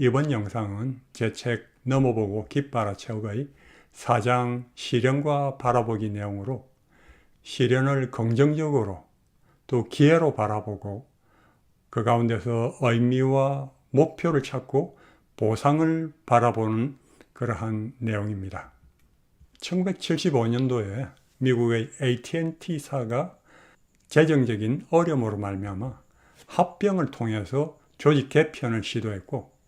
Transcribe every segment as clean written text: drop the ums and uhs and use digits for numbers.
이번 영상은 제 책 넘어보고 깃바라 책의 4장 시련과 바라보기 내용으로 시련을 긍정적으로 또 기회로 바라보고 그 가운데서 의미와 목표를 찾고 보상을 바라보는 그러한 내용입니다. 1975년도에 미국의 AT&T사가 재정적인 어려움으로 말미암아 합병을 통해서 조직 개편을 시도했고,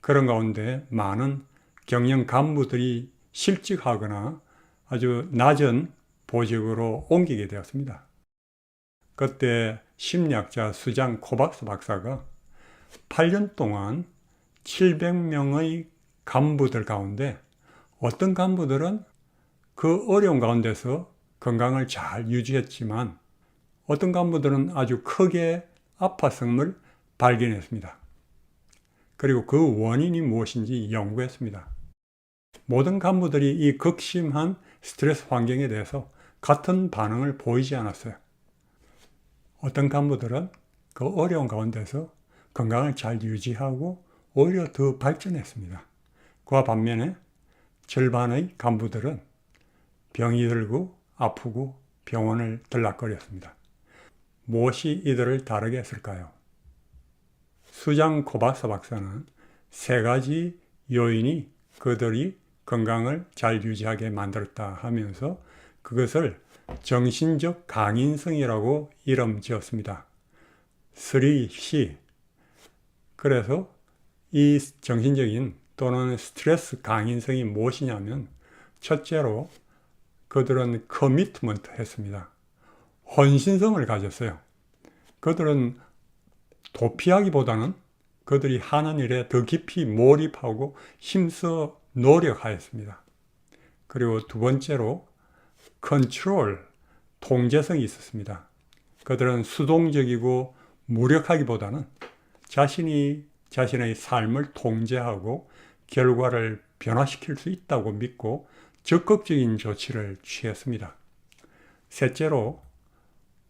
그런 가운데 많은 경영 간부들이 실직하거나 아주 낮은 보직으로 옮기게 되었습니다. 그때 심리학자 수잔 코박스 박사가 8년 동안 700명의 간부들 가운데 어떤 간부들은 그 어려운 가운데서 건강을 잘 유지했지만 어떤 간부들은 아주 크게 아팠음을 발견했습니다. 그리고 그 원인이 무엇인지 연구했습니다. 모든 간부들이 이 극심한 스트레스 환경에 대해서 같은 반응을 보이지 않았어요. 어떤 간부들은 그 어려운 가운데서 건강을 잘 유지하고 오히려 더 발전했습니다. 그와 반면에 절반의 간부들은 병이 들고 아프고 병원을 들락거렸습니다. 무엇이 이들을 다르게 했을까요? 수잔 코박스 박사는 세 가지 요인이 그들이 건강을 잘 유지하게 만들었다 하면서 그것을 정신적 강인성이라고 이름 지었습니다. 3C. 그래서 이 정신적인 또는 스트레스 강인성이 무엇이냐면, 첫째로 그들은 커미트먼트 했습니다. 헌신성을 가졌어요. 그들은 도피하기보다는 그들이 하는 일에 더 깊이 몰입하고 힘써 노력하였습니다. 그리고 두 번째로 컨트롤, 통제성이 있었습니다. 그들은 수동적이고 무력하기보다는 자신이 자신의 삶을 통제하고 결과를 변화시킬 수 있다고 믿고 적극적인 조치를 취했습니다. 셋째로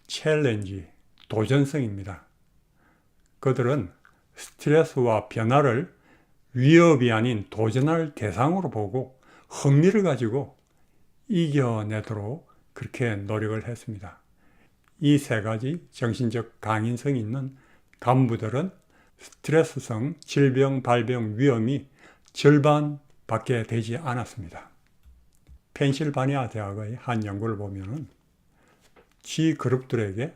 챌린지, 도전성입니다. 그들은 스트레스와 변화를 위협이 아닌 도전할 대상으로 보고 흥미를 가지고 이겨내도록 그렇게 노력을 했습니다. 이 세 가지 정신적 강인성이 있는 간부들은 스트레스성 질병 발병 위험이 절반밖에 되지 않았습니다. 펜실바니아 대학의 한 연구를 보면은 G그룹들에게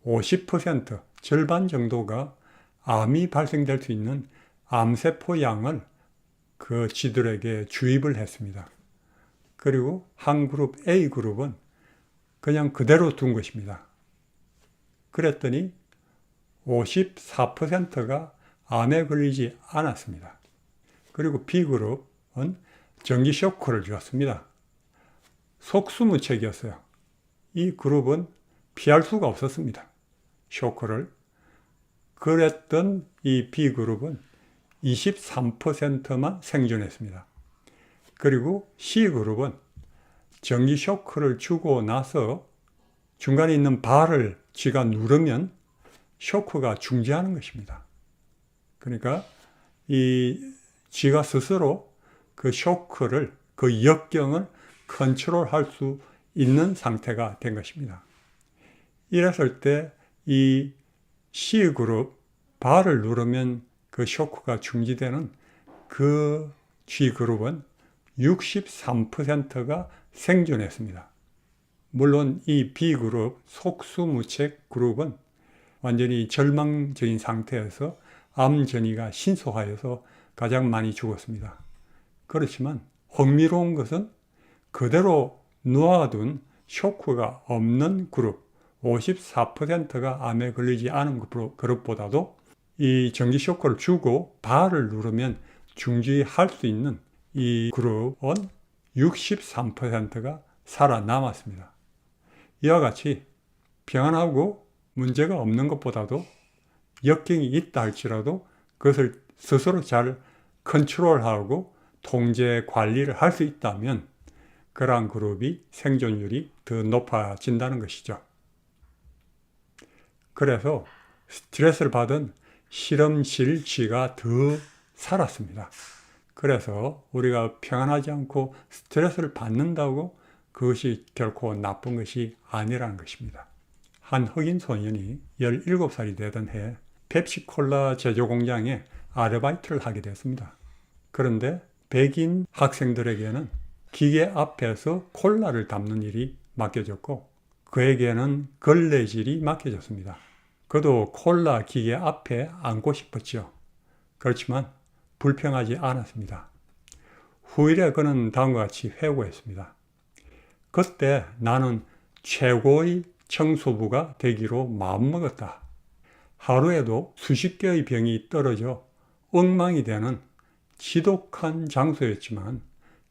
50%, 절반 정도가 암이 발생될 수 있는 암세포 양을 그 쥐들에게 주입을 했습니다. 그리고 한 그룹 A그룹은 그냥 그대로 둔 것입니다. 그랬더니 54%가 암에 걸리지 않았습니다. 그리고 B그룹은 전기 쇼크를 주었습니다. 속수무책이었어요. 이 그룹은 피할 수가 없었습니다. 쇼크를. 그랬던 이 B그룹은 23%만 생존했습니다. 그리고 C그룹은 전기 쇼크를 주고 나서 중간에 있는 발을 쥐가 누르면 쇼크가 중지하는 것입니다. 그러니까 이 쥐가 스스로 그 쇼크를, 그 역경을 컨트롤할 수 있는 상태가 된 것입니다. 이랬을 때 이 C그룹, 발을 누르면 그 쇼크가 중지되는 그 G그룹은 63%가 생존했습니다. 물론 이 B그룹, 속수무책 그룹은 완전히 절망적인 상태에서 암 전이가 신속하여서 가장 많이 죽었습니다. 그렇지만 흥미로운 것은 그대로 놓아둔 쇼크가 없는 그룹, 54%가 암에 걸리지 않은 그룹보다도 이 전기 쇼크를 주고 발을 누르면 중지할 수 있는 이 그룹은 63%가 살아남았습니다. 이와 같이 평안하고 문제가 없는 것보다도 역경이 있다 할지라도 그것을 스스로 잘 컨트롤하고 통제 관리를 할 수 있다면 그러한 그룹이 생존율이 더 높아진다는 것이죠. 그래서 스트레스를 받은 실험실 쥐가 더 살았습니다. 그래서 우리가 평안하지 않고 스트레스를 받는다고 그것이 결코 나쁜 것이 아니라는 것입니다. 한 흑인 소년이 17살이 되던 해 펩시콜라 제조 공장에 아르바이트를 하게 됐습니다. 그런데 백인 학생들에게는 기계 앞에서 콜라를 담는 일이 맡겨졌고 그에게는 걸레질이 맡겨졌습니다. 그도 콜라 기계 앞에 앉고 싶었죠. 그렇지만 불평하지 않았습니다. 후일에 그는 다음과 같이 회고했습니다. 그때 나는 최고의 청소부가 되기로 마음먹었다. 하루에도 수십 개의 병이 떨어져 엉망이 되는 지독한 장소였지만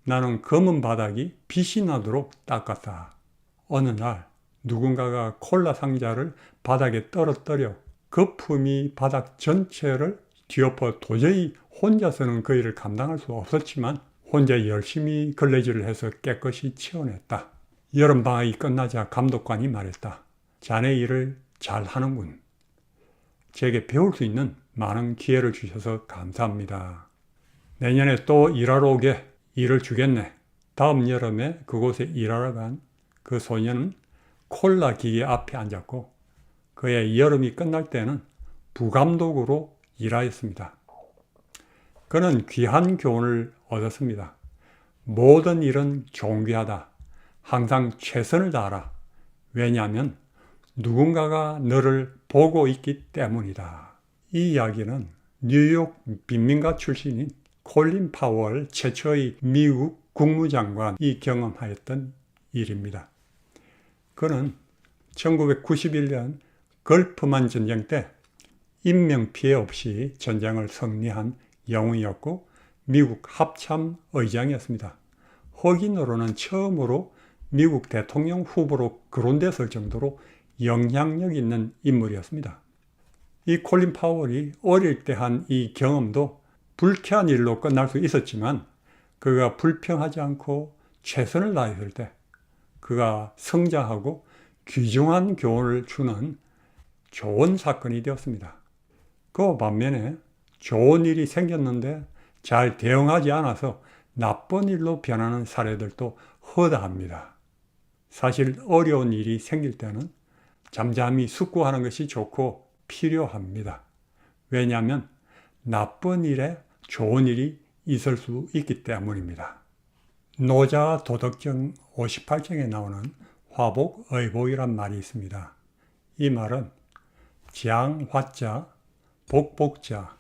나는 검은 바닥이 빛이 나도록 닦았다. 어느 날 누군가가 콜라 상자를 바닥에 떨어뜨려 거품이 바닥 전체를 뒤엎어 도저히 혼자서는 그 일을 감당할 수 없었지만 혼자 열심히 걸레질을 해서 깨끗이 치워냈다. 여름방학이 끝나자 감독관이 말했다. 자네 일을 잘하는군. 제게 배울 수 있는 많은 기회를 주셔서 감사합니다. 내년에 또 일하러 오게. 일을 주겠네. 다음 여름에 그곳에 일하러 간 그 소년은 콜라 기계 앞에 앉았고 그의 여름이 끝날 때는 부감독으로 일하였습니다. 그는 귀한 교훈을 얻었습니다. 모든 일은 존귀하다. 항상 최선을 다하라. 왜냐하면 누군가가 너를 보고 있기 때문이다. 이 이야기는 뉴욕 빈민가 출신인 콜린 파월 최초의 미국 국무장관이 경험하였던 일입니다. 그는 1991년 걸프만 전쟁 때 인명피해 없이 전쟁을 승리한 영웅이었고 미국 합참 의장이었습니다. 흑인으로는 처음으로 미국 대통령 후보로 거론됐을 정도로 영향력 있는 인물이었습니다. 이 콜린 파월이 어릴 때 한 이 경험도 불쾌한 일로 끝날 수 있었지만 그가 불평하지 않고 최선을 다했을 때 그가 성장하고 귀중한 교훈을 주는 좋은 사건이 되었습니다. 그 반면에 좋은 일이 생겼는데 잘 대응하지 않아서 나쁜 일로 변하는 사례들도 허다합니다. 사실 어려운 일이 생길 때는 잠잠히 숙고하는 것이 좋고 필요합니다. 왜냐하면 나쁜 일에 좋은 일이 있을 수 있기 때문입니다. 노자 도덕경 58장에 나오는 화복의복이란 말이 있습니다. 이 말은 지향화자, 복복자,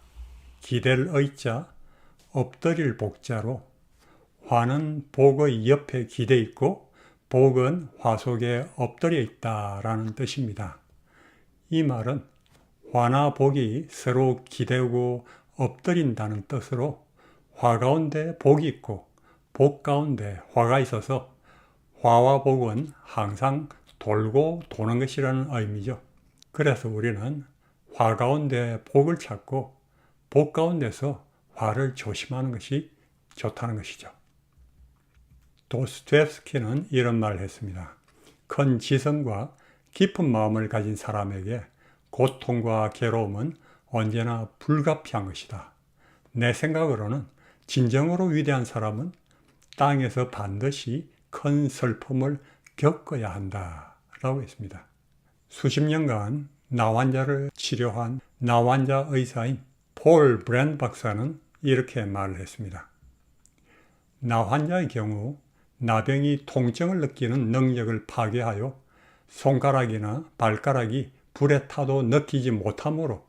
기댈 의자, 엎드릴 복자로 화는 복의 옆에 기대 있고 복은 화 속에 엎드려 있다라는 뜻입니다. 이 말은 화나 복이 서로 기대고 엎드린다는 뜻으로 화 가운데 복이 있고 복 가운데 화가 있어서 화와 복은 항상 돌고 도는 것이라는 의미죠. 그래서 우리는 화 가운데 복을 찾고 복 가운데서 화를 조심하는 것이 좋다는 것이죠. 도스토옙스키는 이런 말을 했습니다. 큰 지성과 깊은 마음을 가진 사람에게 고통과 괴로움은 언제나 불가피한 것이다. 내 생각으로는 진정으로 위대한 사람은 땅에서 반드시 큰 슬픔을 겪어야 한다 라고 했습니다. 수십 년간 나환자를 치료한 나환자 의사인 폴 브랜드 박사는 이렇게 말을 했습니다. 나환자의 경우 나병이 통증을 느끼는 능력을 파괴하여 손가락이나 발가락이 불에 타도 느끼지 못하므로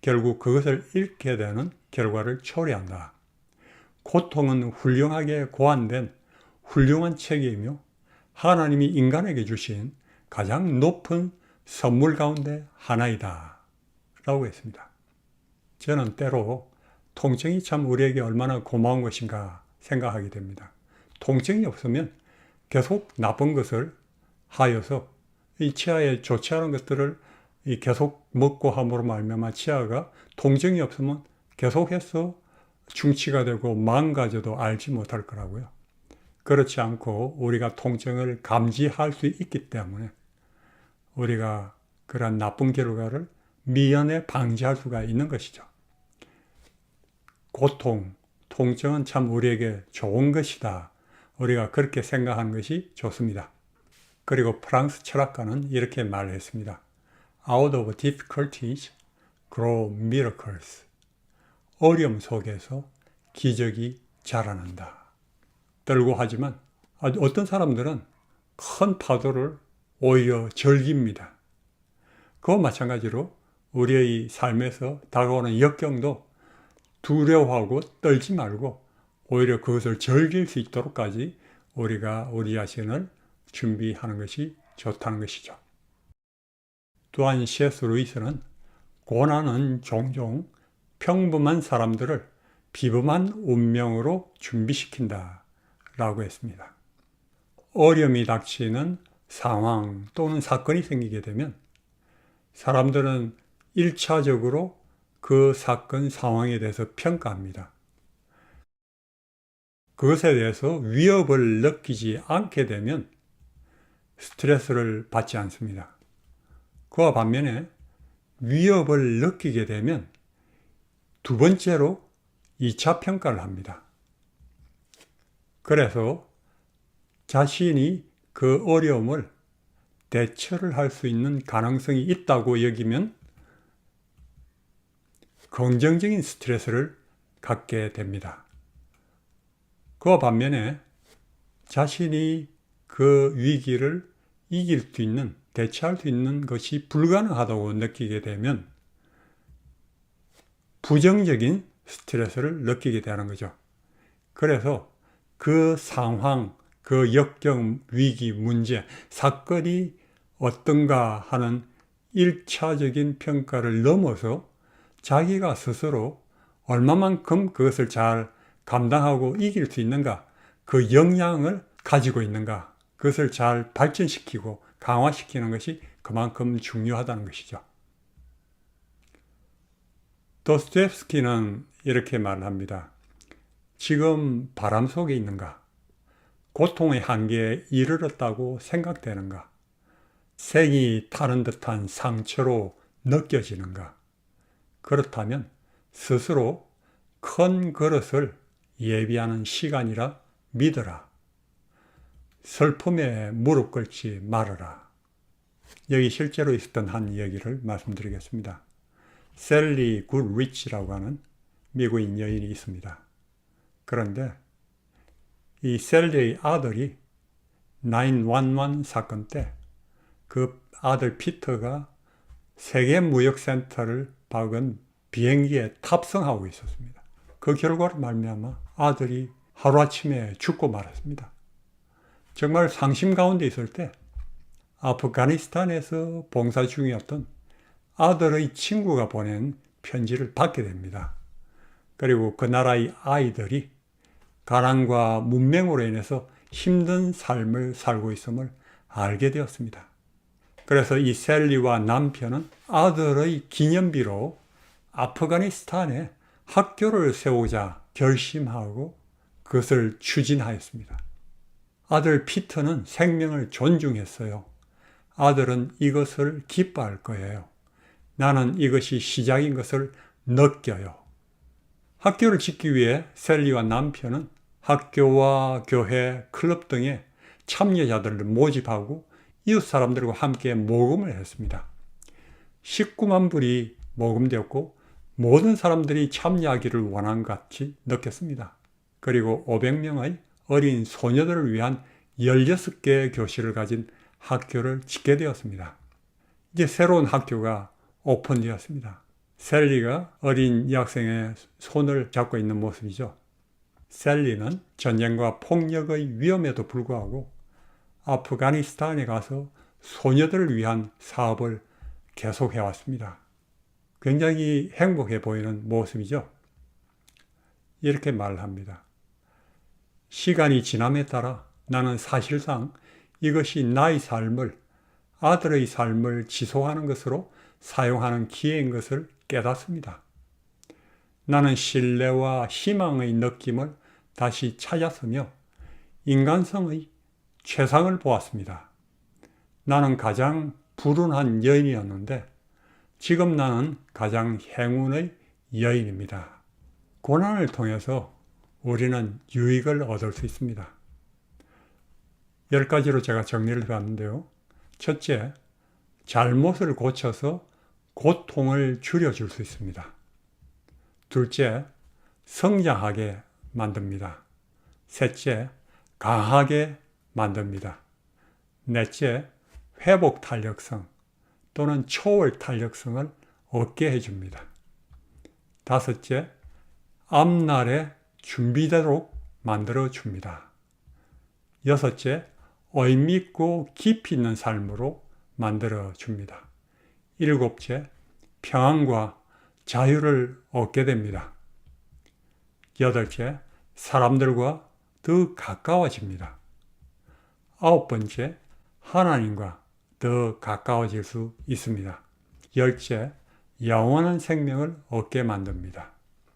결국 그것을 잃게 되는 결과를 초래한다. 고통은 훌륭하게 고안된 훌륭한 책이며 하나님이 인간에게 주신 가장 높은 선물 가운데 하나이다 라고 했습니다. 저는 때로 통증이 참 우리에게 얼마나 고마운 것인가 생각하게 됩니다. 통증이 없으면 계속 나쁜 것을 하여서 이 치아에 좋지 않은 것들을 계속 먹고 함으로 말미암아 치아가 통증이 없으면 계속해서 충치가 되고 망가져도 알지 못할 거라고요. 그렇지 않고 우리가 통증을 감지할 수 있기 때문에 우리가 그런 나쁜 결과를 미연에 방지할 수가 있는 것이죠. 고통, 통증은 참 우리에게 좋은 것이다. 우리가 그렇게 생각하는 것이 좋습니다. 그리고 프랑스 철학가는 이렇게 말했습니다. Out of difficulties grow miracles. 어려움 속에서 기적이 자라난다. 떨고 하지만 어떤 사람들은 큰 파도를 오히려 즐깁니다. 그와 마찬가지로 우리의 삶에서 다가오는 역경도 두려워하고 떨지 말고 오히려 그것을 즐길 수 있도록까지 우리가 우리 자신을 준비하는 것이 좋다는 것이죠. 또한 C.S. 루이스는 고난은 종종 평범한 사람들을 비범한 운명으로 준비시킨다 라고 했습니다. 어려움이 닥치는 상황 또는 사건이 생기게 되면 사람들은 1차적으로 그 사건 상황에 대해서 평가합니다. 그것에 대해서 위협을 느끼지 않게 되면 스트레스를 받지 않습니다. 그와 반면에 위협을 느끼게 되면 두 번째로 2차 평가를 합니다. 그래서 자신이 그 어려움을 대처를 할 수 있는 가능성이 있다고 여기면 긍정적인 스트레스를 갖게 됩니다. 그와 반면에 자신이 그 위기를 이길 수 있는, 대처할 수 있는 것이 불가능하다고 느끼게 되면 부정적인 스트레스를 느끼게 되는 거죠. 그래서 그 상황, 그 역경, 위기, 문제, 사건이 어떤가 하는 1차적인 평가를 넘어서 자기가 스스로 얼마만큼 그것을 잘 감당하고 이길 수 있는가, 그 역량을 가지고 있는가, 그것을 잘 발전시키고 강화시키는 것이 그만큼 중요하다는 것이죠. 도스토옙스키는 이렇게 말합니다. 지금 바람 속에 있는가? 고통의 한계에 이르렀다고 생각되는가? 생이 타는 듯한 상처로 느껴지는가? 그렇다면 스스로 큰 그릇을 예비하는 시간이라 믿어라. 슬픔에 무릎 꿇지 말아라. 여기 실제로 있었던 한 얘기를 말씀드리겠습니다. 셀리 굿리치라고 하는 미국인 여인이 있습니다. 그런데 이 셀리의 아들이 911 사건 때 그 아들 피터가 세계무역센터를 박은 비행기에 탑승하고 있었습니다. 그 결과로 말미암아 아들이 하루아침에 죽고 말았습니다. 정말 상심 가운데 있을 때 아프가니스탄에서 봉사 중이었던 아들의 친구가 보낸 편지를 받게 됩니다. 그리고 그 나라의 아이들이 가난과 문맹으로 인해서 힘든 삶을 살고 있음을 알게 되었습니다. 그래서 이 셀리와 남편은 아들의 기념비로 아프가니스탄에 학교를 세우자 결심하고 그것을 추진하였습니다. 아들 피터는 생명을 존중했어요. 아들은 이것을 기뻐할 거예요. 나는 이것이 시작인 것을 느껴요. 학교를 짓기 위해 셀리와 남편은 학교와 교회, 클럽 등의 참여자들을 모집하고 이웃 사람들과 함께 모금을 했습니다. 19만 불이 모금되었고 모든 사람들이 참여하기를 원한 것 같이 느꼈습니다. 그리고 500명의 어린 소녀들을 위한 16개의 교실을 가진 학교를 짓게 되었습니다. 이제 새로운 학교가 오픈되었습니다. 셀리가 어린 여학생의 손을 잡고 있는 모습이죠. 셀리는 전쟁과 폭력의 위험에도 불구하고 아프가니스탄에 가서 소녀들을 위한 사업을 계속해왔습니다. 굉장히 행복해 보이는 모습이죠. 이렇게 말합니다. 시간이 지남에 따라 나는 사실상 이것이 나의 삶을, 아들의 삶을 지속하는 것으로 사용하는 기회인 것을 깨닫습니다. 나는 신뢰와 희망의 느낌을 다시 찾았으며 인간성의 최상을 보았습니다. 나는 가장 불운한 여인이었는데 지금 나는 가장 행운의 여인입니다. 고난을 통해서 우리는 유익을 얻을 수 있습니다. 10가지로 제가 정리를 해봤는데요. 첫째, 잘못을 고쳐서 고통을 줄여줄 수 있습니다. 둘째, 성장하게 만듭니다. 셋째, 강하게 만듭니다. 넷째, 회복 탄력성 또는 초월 탄력성을 얻게 해줍니다. 다섯째, 앞날에 준비되도록 만들어줍니다. 여섯째, 의미있고 깊이 있는 삶으로 만들어줍니다. 일곱째, 평안과 자유를 얻게 됩니다. 여덟째, 사람들과 더 가까워집니다. 아홉 번째, 하나님과 더 가까워질 수 있습니다. 열째, 영원한 생명을 얻게 만듭니다.